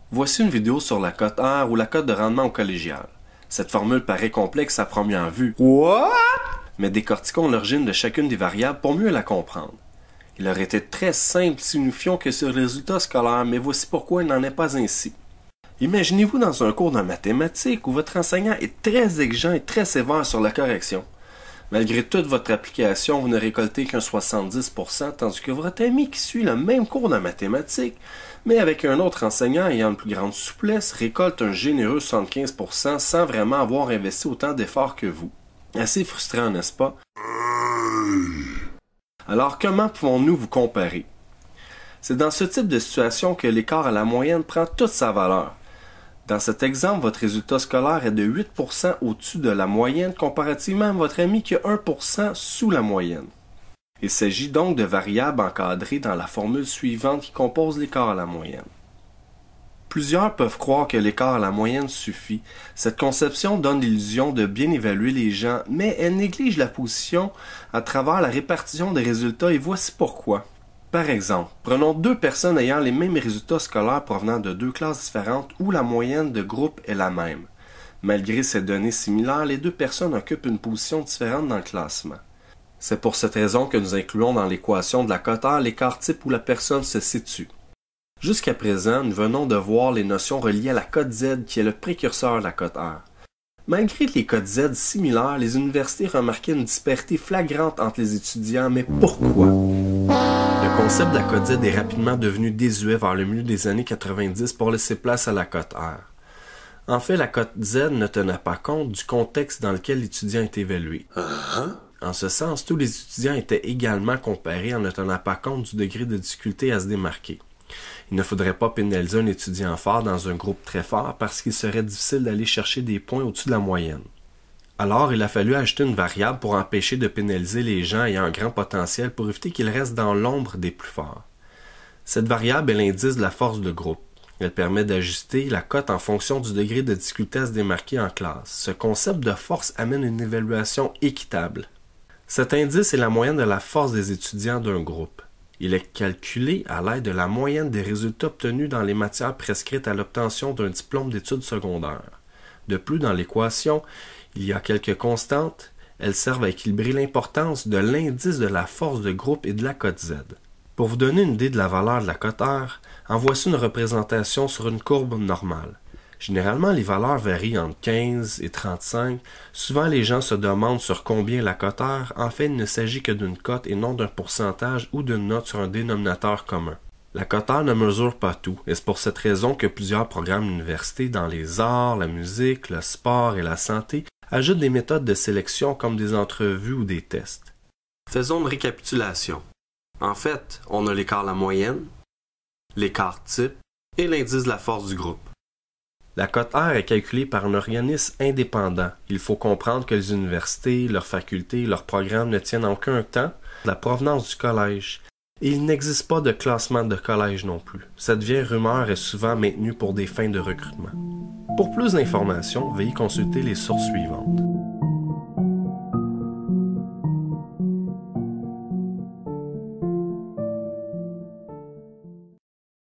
Voici une vidéo sur la cote R ou la cote de rendement au collégial. Cette formule paraît complexe à première vue. What? Mais décortiquons l'origine de chacune des variables pour mieux la comprendre. Il aurait été très simple si nous fions que sur le résultat scolaire, mais voici pourquoi il n'en est pas ainsi. Imaginez-vous dans un cours de mathématiques où votre enseignant est très exigeant et très sévère sur la correction. Malgré toute votre application, vous ne récoltez qu'un 70%, tandis que votre ami qui suit le même cours de mathématiques, mais avec un autre enseignant ayant une plus grande souplesse, récolte un généreux 75% sans vraiment avoir investi autant d'efforts que vous. Assez frustrant, n'est-ce pas? Alors, comment pouvons-nous vous comparer? C'est dans ce type de situation que l'écart à la moyenne prend toute sa valeur. Dans cet exemple, votre résultat scolaire est de 8% au-dessus de la moyenne comparativement à votre ami qui a 1% sous la moyenne. Il s'agit donc de variables encadrées dans la formule suivante qui compose l'écart à la moyenne. Plusieurs peuvent croire que l'écart à la moyenne suffit. Cette conception donne l'illusion de bien évaluer les gens, mais elle néglige la position à travers la répartition des résultats et voici pourquoi. Par exemple, prenons deux personnes ayant les mêmes résultats scolaires provenant de deux classes différentes où la moyenne de groupe est la même. Malgré ces données similaires, les deux personnes occupent une position différente dans le classement. C'est pour cette raison que nous incluons dans l'équation de la cote R l'écart type où la personne se situe. Jusqu'à présent, nous venons de voir les notions reliées à la cote Z qui est le précurseur de la cote R. Malgré les cotes Z similaires, les universités remarquaient une disparité flagrante entre les étudiants, mais pourquoi? Le concept de la cote Z est rapidement devenu désuet vers le milieu des années 90 pour laisser place à la cote R. En fait, la cote Z ne tenait pas compte du contexte dans lequel l'étudiant est évalué. En ce sens, tous les étudiants étaient également comparés en ne tenant pas compte du degré de difficulté à se démarquer. Il ne faudrait pas pénaliser un étudiant fort dans un groupe très fort parce qu'il serait difficile d'aller chercher des points au-dessus de la moyenne. Alors, il a fallu ajouter une variable pour empêcher de pénaliser les gens ayant un grand potentiel pour éviter qu'ils restent dans l'ombre des plus forts. Cette variable est l'indice de la force de groupe. Elle permet d'ajuster la cote en fonction du degré de difficulté à se démarquer en classe. Ce concept de force amène une évaluation équitable. Cet indice est la moyenne de la force des étudiants d'un groupe. Il est calculé à l'aide de la moyenne des résultats obtenus dans les matières prescrites à l'obtention d'un diplôme d'études secondaires. De plus, dans l'équation, il y a quelques constantes. Elles servent à équilibrer l'importance de l'indice de la force de groupe et de la cote Z. Pour vous donner une idée de la valeur de la cote R, en voici une représentation sur une courbe normale. Généralement, les valeurs varient entre 15 et 35. Souvent, les gens se demandent sur combien la cote R. En fait, il ne s'agit que d'une cote et non d'un pourcentage ou d'une note sur un dénominateur commun. La cote R ne mesure pas tout, et c'est pour cette raison que plusieurs programmes d'université dans les arts, la musique, le sport et la santé ajoutent des méthodes de sélection comme des entrevues ou des tests. Faisons une récapitulation. En fait, on a l'écart à la moyenne, l'écart type et l'indice de la force du groupe. La cote R est calculée par un organisme indépendant. Il faut comprendre que les universités, leurs facultés, leurs programmes ne tiennent en aucun temps la provenance du collège. Et il n'existe pas de classement de collège non plus. Cette vieille rumeur est souvent maintenue pour des fins de recrutement. Pour plus d'informations, veuillez consulter les sources suivantes.